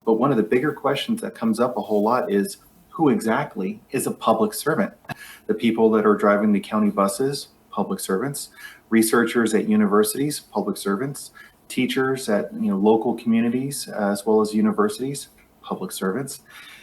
But one of the bigger questions that comes up a whole lot is who exactly is a public servant? The people that are driving the county buses, public servants, researchers at universities, public servants, teachers at local communities as well as universities, public servants.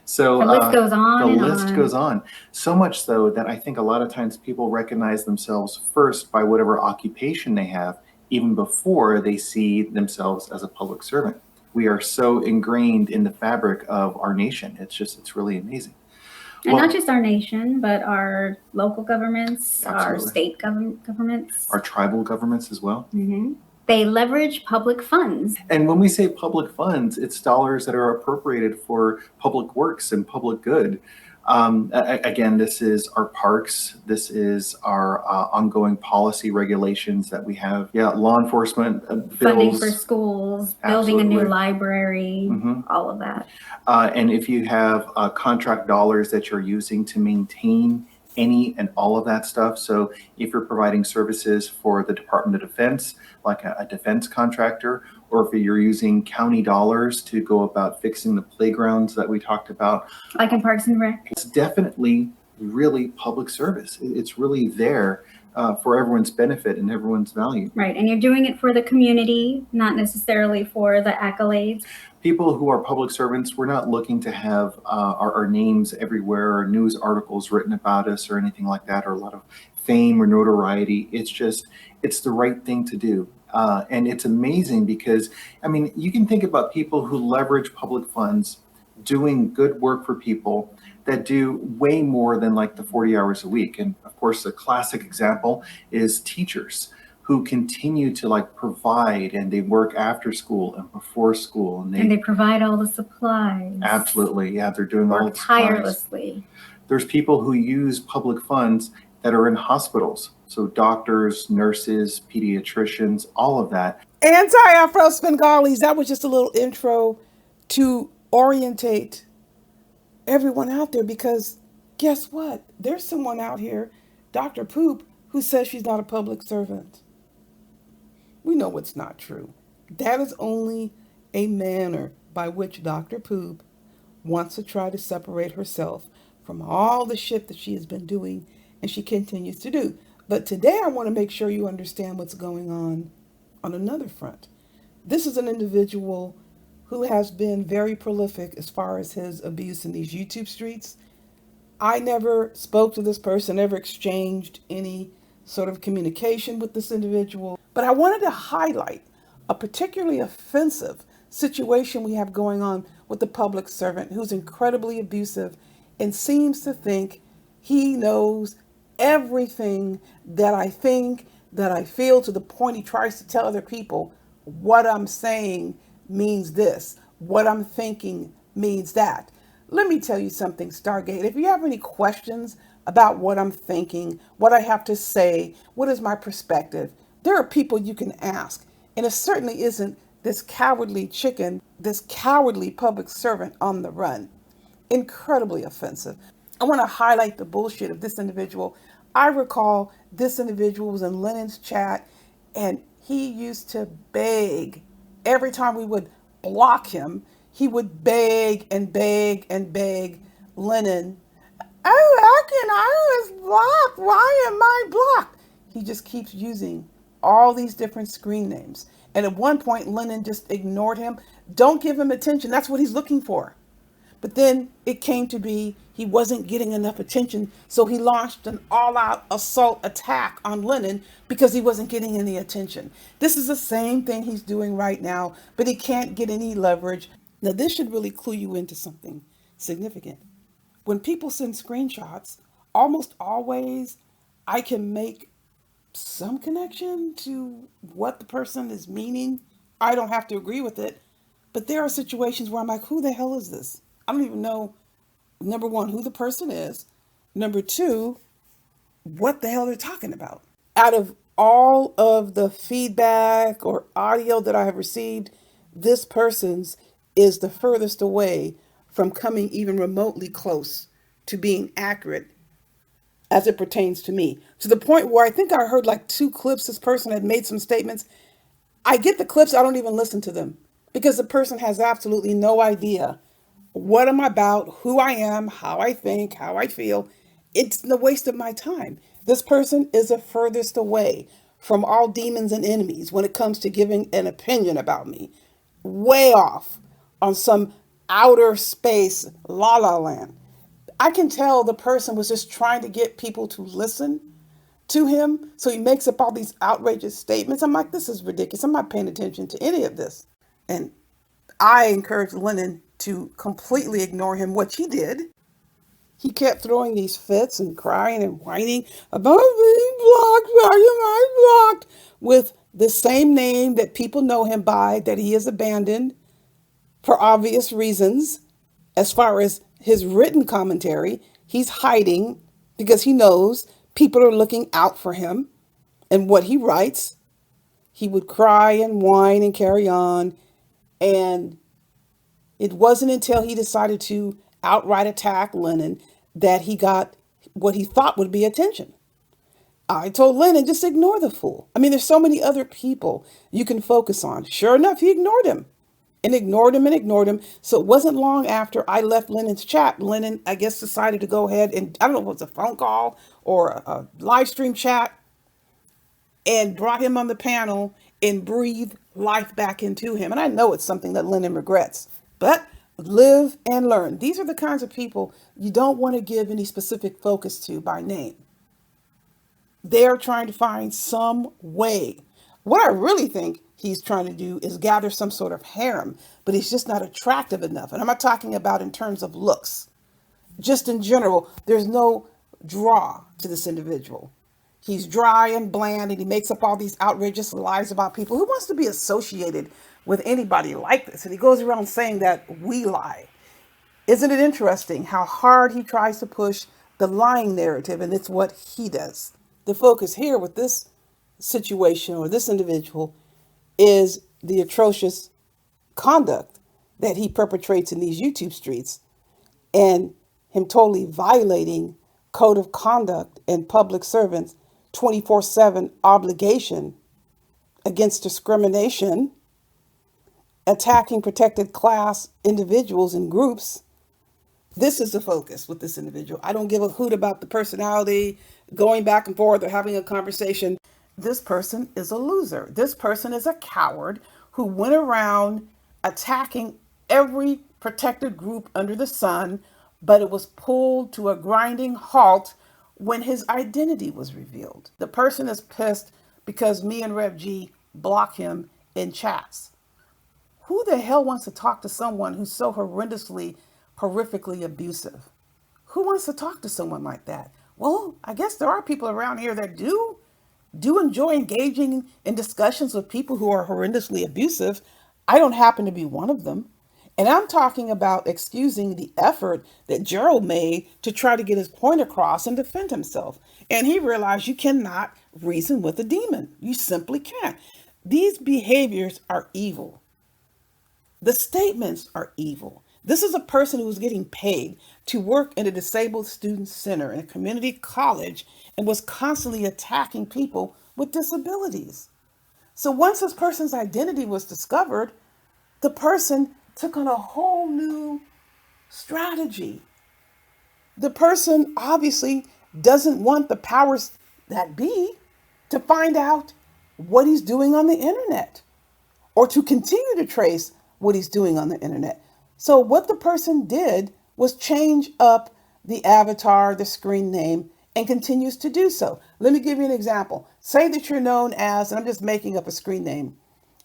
So The list goes on the and list on. goes on. So much so that I think a lot of times people recognize themselves first by whatever occupation they have, even before they see themselves as a public servant. We are so ingrained in the fabric of our nation. It's really amazing. And not just our nation, but our local governments, our Absolutely. state governments, Our tribal governments as well. They leverage public funds. And when we say public funds, it's dollars that are appropriated for public works and public good. Again, this is our parks. This is our ongoing policy regulations that we have. Yeah, law enforcement bills. Funding for schools, building a new library, all of that. And if you have contract dollars that you're using to maintain any and all of that stuff. So if you're providing services for the Department of Defense, like a defense contractor, or if you're using county dollars to go about fixing the playgrounds that we talked about. Like in Parks and Rec. It's definitely really public service. It's really there for everyone's benefit and everyone's value. Right, and you're doing it for the community, not necessarily for the accolades. People who are public servants, we're not looking to have our names everywhere or news articles written about us or anything like that, or a lot of fame or notoriety. It's the right thing to do. And it's amazing because, I mean, you can think about people who leverage public funds doing good work for people that do way more than like the 40 hours a week. And of course, the classic example is teachers who continue to like provide, and they work after school and before school, and they provide all the supplies. Absolutely, yeah, they're doing all the supplies tirelessly. There's people who use public funds that are in hospitals, so doctors, nurses, pediatricians, all of that. Afro Svengalis, that was just a little intro to orientate everyone out there, because guess what? There's someone out here, Dr. Poop, who says she's not a public servant. We know it's not true. That is only a manner by which Dr. Poop wants to try to separate herself from all the shit that she has been doing and she continues to do. But today I want to make sure you understand what's going on another front. This is an individual who has been very prolific as far as his abuse in these YouTube streets. I never spoke to this person, never exchanged any sort of communication with this individual. But I wanted to highlight a particularly offensive situation we have going on with the public servant who's incredibly abusive and seems to think he knows everything that I think, that I feel, to the point he tries to tell other people what I'm saying means this, what I'm thinking means that. Let me tell you something, Stargate. If you have any questions about what I'm thinking, what I have to say, what is my perspective, there are people you can ask. And it certainly isn't this cowardly chicken, this cowardly public servant on the run. Incredibly offensive. I want to highlight the bullshit of this individual. I recall this individual was in Lennon's chat, and he used to beg. Every time we would block him, he would beg and beg and beg Lennon. Oh, how can I was blocked? Why am I blocked? He just keeps using all these different screen names. And at one point, Lennon just ignored him. Don't give him attention. That's what he's looking for. But then it came to be he wasn't getting enough attention, so he launched an all-out assault attack on Lennon because he wasn't getting any attention. This is the same thing he's doing right now, but he can't get any leverage. Now, this should really clue you into something significant. When people send screenshots, almost always I can make some connection to what the person is meaning. I don't have to agree with it, but there are situations where I'm like, who the hell is this? I don't even know, number one, who the person is. Number two, what the hell they're talking about. Out of all of the feedback or audio that I have received, this person's is the furthest away from coming even remotely close to being accurate as it pertains to me. To the point where I think I heard like 2 clips, this person had made some statements. I get the clips, I don't even listen to them because the person has absolutely no idea what I'm about, who I am, how I think, how I feel. It's the waste of my time. This person is the furthest away from all demons and enemies when it comes to giving an opinion about me. Way off on some outer space la la land. I can tell the person was just trying to get people to listen to him. So he makes up all these outrageous statements. I'm like, this is ridiculous. I'm not paying attention to any of this. And I encouraged Lennon to completely ignore him, which he did. He kept throwing these fits and crying and whining about being blocked. Why am I blocked? With the same name that people know him by, that he has abandoned for obvious reasons. As far as his written commentary, he's hiding because he knows people are looking out for him and what he writes. He would cry and whine and carry on. And it wasn't until he decided to outright attack Lennon that he got what he thought would be attention. I told Lennon, just ignore the fool. I mean, there's so many other people you can focus on. Sure enough, he ignored him and ignored him and ignored him. So it wasn't long after I left Lennon's chat, Lennon, I guess, decided to go ahead and, I don't know if it was a phone call or a live stream chat, and brought him on the panel and breathed life back into him. And I know it's something that Lennon regrets, but live and learn. These are the kinds of people you don't want to give any specific focus to by name. They're trying to find some way. What I really think he's trying to do is gather some sort of harem, but he's just not attractive enough. And I'm not talking about in terms of looks. Just in general, there's no draw to this individual. He's dry and bland, and he makes up all these outrageous lies about people. Who wants to be associated with anybody like this? And he goes around saying that we lie. Isn't it interesting how hard he tries to push the lying narrative, and it's what he does. The focus here with this situation or this individual is the atrocious conduct that he perpetrates in these YouTube streets, and him totally violating code of conduct and public servants 24/7 obligation against discrimination, attacking protected class individuals and groups. This is the focus with this individual. I don't give a hoot about the personality, going back and forth or having a conversation. This person is a loser. This person is a coward who went around attacking every protected group under the sun, but it was pulled to a grinding halt when his identity was revealed. The person is pissed because me and Rev G block him in chats. Who the hell wants to talk to someone who's so horrifically abusive? Who wants to talk to someone like that? Well, I guess there are people around here that do enjoy engaging in discussions with people who are horrendously abusive. I don't happen to be one of them. And I'm talking about excusing the effort that Gerald made to try to get his point across and defend himself. And he realized you cannot reason with a demon. You simply can't. These behaviors are evil. The statements are evil. This is a person who was getting paid to work in a disabled student center in a community college and was constantly attacking people with disabilities. So once this person's identity was discovered, the person took on a whole new strategy. The person obviously doesn't want the powers that be to find out what he's doing on the internet or to continue to trace what he's doing on the internet. So what the person did was change up the avatar, the screen name, and continues to do so. Let me give you an example. Say that you're known as, and I'm just making up a screen name,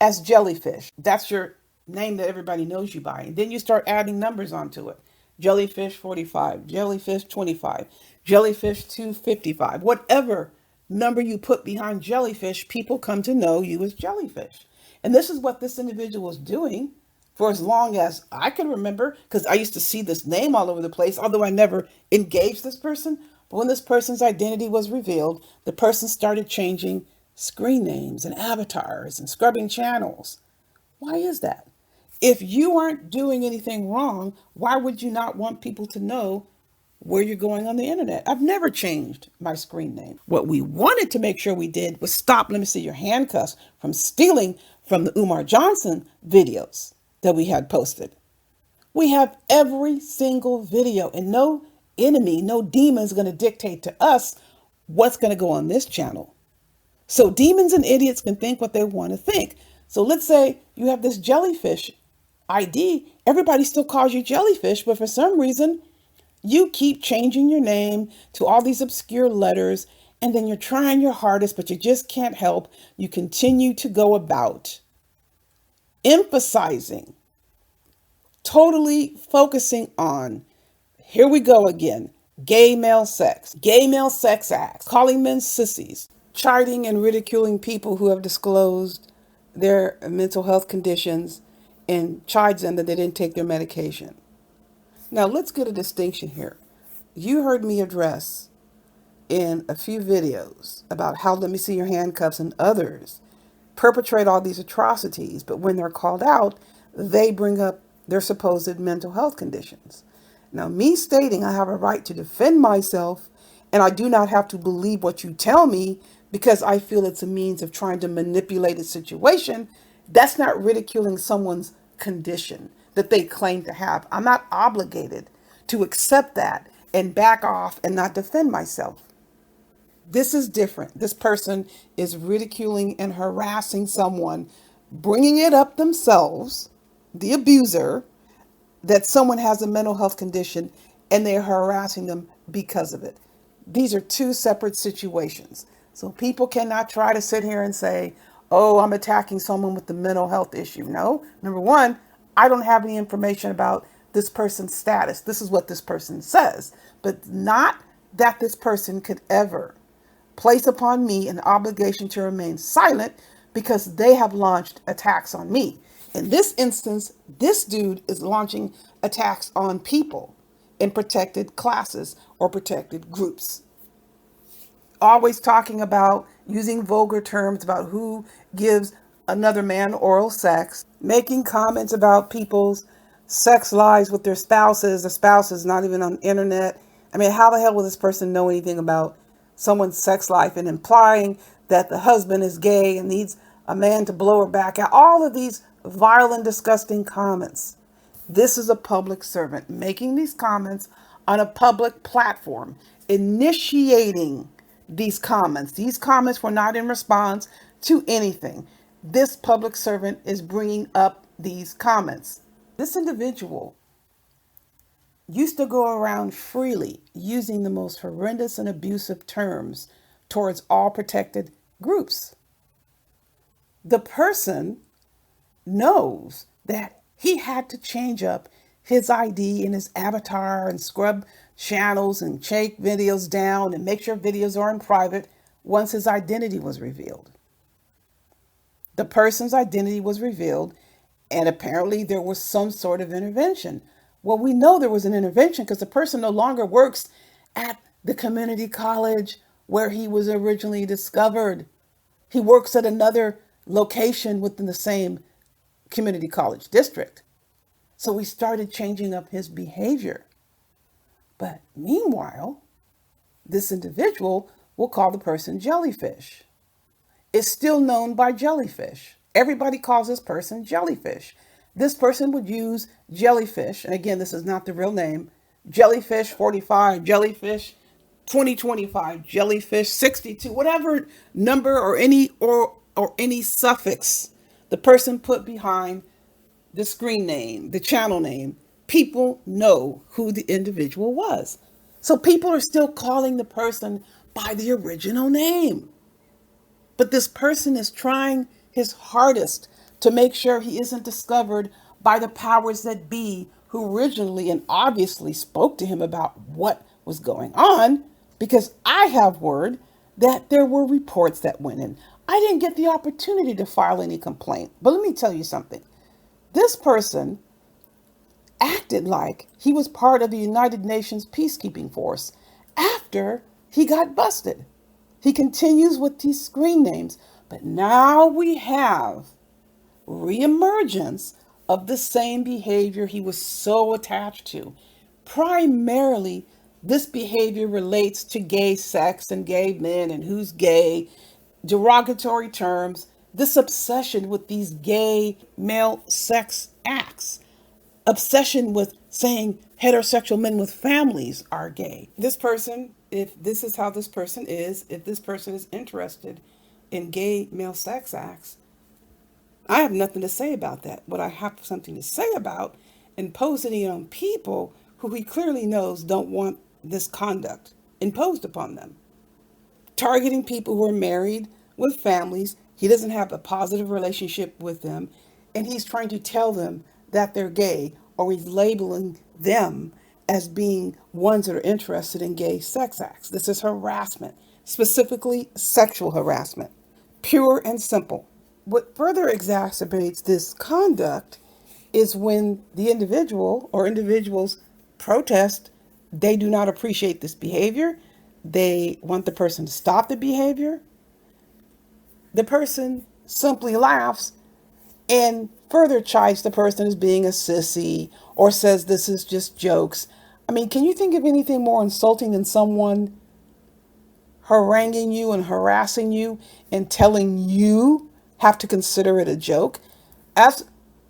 as Jellyfish. That's your name that everybody knows you by. And then you start adding numbers onto it. Jellyfish 45, Jellyfish 25, Jellyfish 255. Whatever number you put behind Jellyfish, people come to know you as Jellyfish. And this is what this individual was doing for as long as I can remember, because I used to see this name all over the place, although I never engaged this person. But when this person's identity was revealed, the person started changing screen names and avatars and scrubbing channels. Why is that? If you aren't doing anything wrong, why would you not want people to know where you're going on the internet? I've never changed my screen name. What we wanted to make sure we did was stop, let me see your handcuffs, from stealing from the Umar Johnson videos. that we had posted. We have every single video, and no enemy, no demon is going to dictate to us what's going to go on this channel. So demons and idiots can think what they want to think. So let's say you have this jellyfish ID. Everybody still calls you jellyfish, but for some reason, you keep changing your name to all these obscure letters, and then you're trying your hardest, but you just can't help. You continue to go about emphasizing, totally focusing on, here we go again, gay male sex acts, calling men sissies, chiding and ridiculing people who have disclosed their mental health conditions, and chides them that they didn't take their medication. Now, let's get a distinction here. You heard me address in a few videos about how Let Me See Your Handcuffs and others perpetrate all these atrocities, but when they're called out, they bring up their supposed mental health conditions. Now, me stating I have a right to defend myself and I do not have to believe what you tell me because I feel it's a means of trying to manipulate a situation, that's not ridiculing someone's condition that they claim to have. I'm not obligated to accept that and back off and not defend myself. This is different. This person is ridiculing and harassing someone, bringing it up themselves, the abuser, that someone has a mental health condition and they're harassing them because of it. These are two separate situations. So people cannot try to sit here and say, oh, I'm attacking someone with the mental health issue. No, number one, I don't have any information about this person's status. This is what this person says, but not that this person could ever place upon me an obligation to remain silent because they have launched attacks on me. In this instance, this dude is launching attacks on people in protected classes or protected groups. Always talking about using vulgar terms about who gives another man oral sex, making comments about people's sex lives with their spouses. The spouse is not even on the internet. I mean, how the hell will this person know anything about someone's sex life, and implying that the husband is gay and needs a man to blow her back out? All of these vile and disgusting comments. This is a public servant making these comments on a public platform, initiating these comments. These comments were not in response to anything. This public servant is bringing up these comments. This individual used to go around freely using the most horrendous and abusive terms towards all protected groups. The person knows that he had to change up his ID and his avatar and scrub channels and take videos down and make sure videos are in private once his identity was revealed. The person's identity was revealed, and apparently there was some sort of intervention. Well, we know there was an intervention because the person no longer works at the community college where he was originally discovered. He works at another location within the same community college district. So we started changing up his behavior. But meanwhile, this individual will call the person jellyfish. It's still known by jellyfish. Everybody calls this person jellyfish. This person would use jellyfish, and again, this is not the real name, jellyfish 45, jellyfish 2025, jellyfish 62, whatever number or any suffix the person put behind the screen name, the channel name. People know who the individual was. So people are still calling the person by the original name. But this person is trying his hardest to make sure he isn't discovered by the powers that be, who originally and obviously spoke to him about what was going on, because I have word that there were reports that went in. I didn't get the opportunity to file any complaint, but let me tell you something. This person acted like he was part of the United Nations peacekeeping force after he got busted. He continues with these screen names, but now we have reemergence of the same behavior he was so attached to. Primarily, this behavior relates to gay sex and gay men and who's gay, derogatory terms, this obsession with these gay male sex acts, obsession with saying heterosexual men with families are gay. This person, if this is how this person is, if this person is interested in gay male sex acts, I have nothing to say about that. What I have something to say about imposing it on people who he clearly knows don't want this conduct imposed upon them. Targeting people who are married with families, he doesn't have a positive relationship with them, and he's trying to tell them that they're gay, or he's labeling them as being ones that are interested in gay sex acts. This is harassment, specifically sexual harassment, pure and simple. What further exacerbates this conduct is when the individual or individuals protest, they do not appreciate this behavior. They want the person to stop the behavior. The person simply laughs and further chides the person as being a sissy or says this is just jokes. I mean, can you think of anything more insulting than someone haranguing you and harassing you and telling you have to consider it a joke? As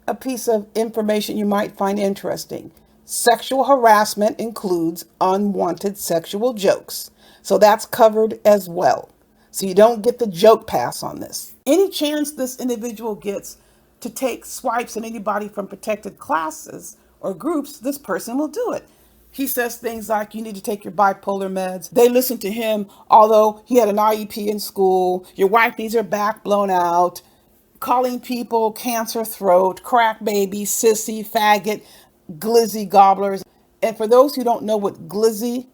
a piece of information you might find interesting, sexual harassment includes unwanted sexual jokes. So that's covered as well. So you don't get the joke pass on this. Any chance this individual gets to take swipes at anybody from protected classes or groups, this person will do it. He says things like, you need to take your bipolar meds. They listen to him, although he had an IEP in school. Your wife needs her back blown out. Calling people cancer throat, crack baby, sissy, faggot, glizzy gobblers. And for those who don't know what glizzy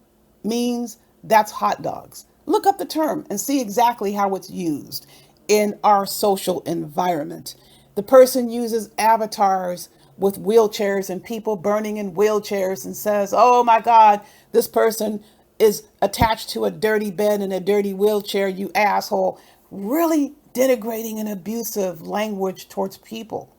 means, that's hot dogs. Look up the term and see exactly how it's used in our social environment. The person uses avatars with wheelchairs and people burning in wheelchairs and says, oh my God, this person is attached to a dirty bed in a dirty wheelchair, you asshole. Really denigrating and abusive language towards people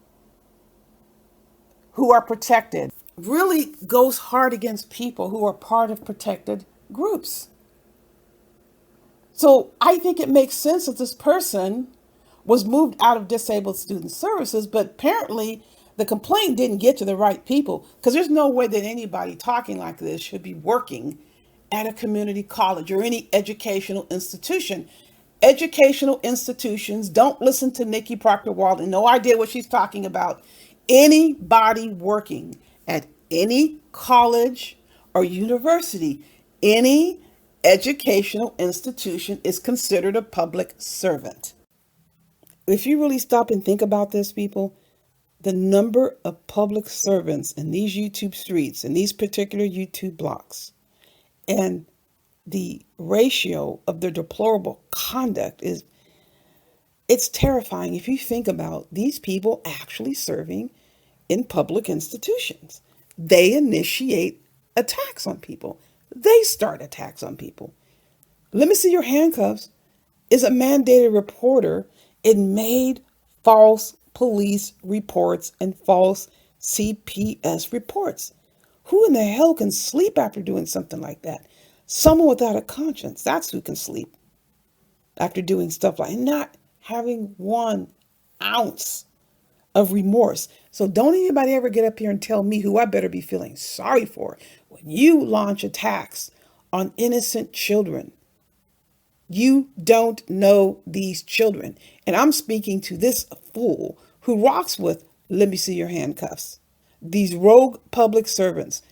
who are protected. Really goes hard against people who are part of protected groups. So I think it makes sense that this person was moved out of disabled student services, but apparently the complaint didn't get to the right people, because there's no way that anybody talking like this should be working at a community college or any educational institution. Educational institutions don't listen to Nikki Proctor Walden. No idea what she's talking about. Anybody working at any college or university, any educational institution is considered a public servant. If you really stop and think about this, people, the number of public servants in these YouTube streets, in these particular YouTube blocks, and the ratio of their deplorable conduct it's terrifying if you think about these people actually serving in public institutions. They initiate attacks on people. They start attacks on people. Let me see your handcuffs is a mandated reporter. It made false police reports and false CPS reports. Who in the hell can sleep after doing something like that? Someone without a conscience. That's who can sleep after doing stuff like not having 1 ounce of remorse. So don't anybody ever get up here and tell me who I better be feeling sorry for when you launch attacks on innocent children. You don't know these children. And I'm speaking to this fool who rocks with, let me see your handcuffs. These rogue public servants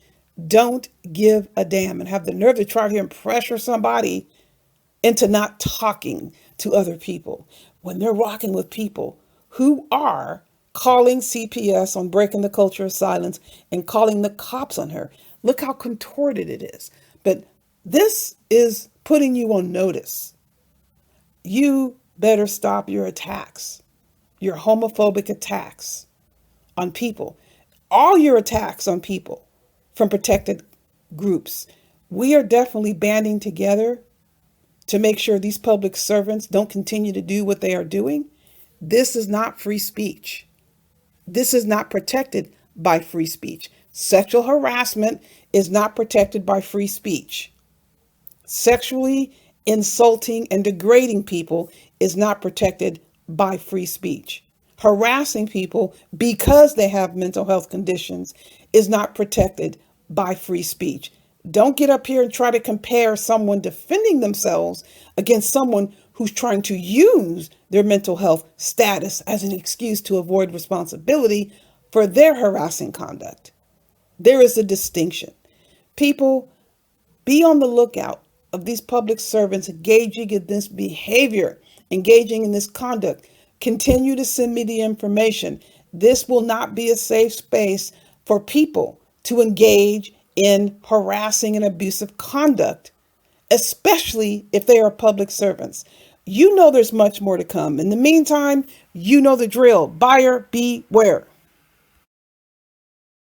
don't give a damn and have the nerve to try here and pressure somebody into not talking to other people when they're rocking with people who are calling CPS on breaking the culture of silence and calling the cops on her. Look how contorted it is. But this is putting you on notice. You better stop your attacks, your homophobic attacks on people, all your attacks on people from protected groups. We are definitely banding together to make sure these public servants don't continue to do what they are doing. This is not free speech. This is not protected by free speech. Sexual harassment is not protected by free speech. Sexually insulting and degrading people is not protected by free speech. harassing people because they have mental health conditions is not protected by free speech. Don't get up here and try to compare someone defending themselves against someone who's trying to use their mental health status as an excuse to avoid responsibility for their harassing conduct. There is a distinction. People, be on the lookout of these public servants engaging in this behavior, engaging in this conduct. Continue to send me the information. This will not be a safe space for people to engage in harassing and abusive conduct, especially if they are public servants. You know there's much more to come. In the meantime, you know the drill. Buyer beware.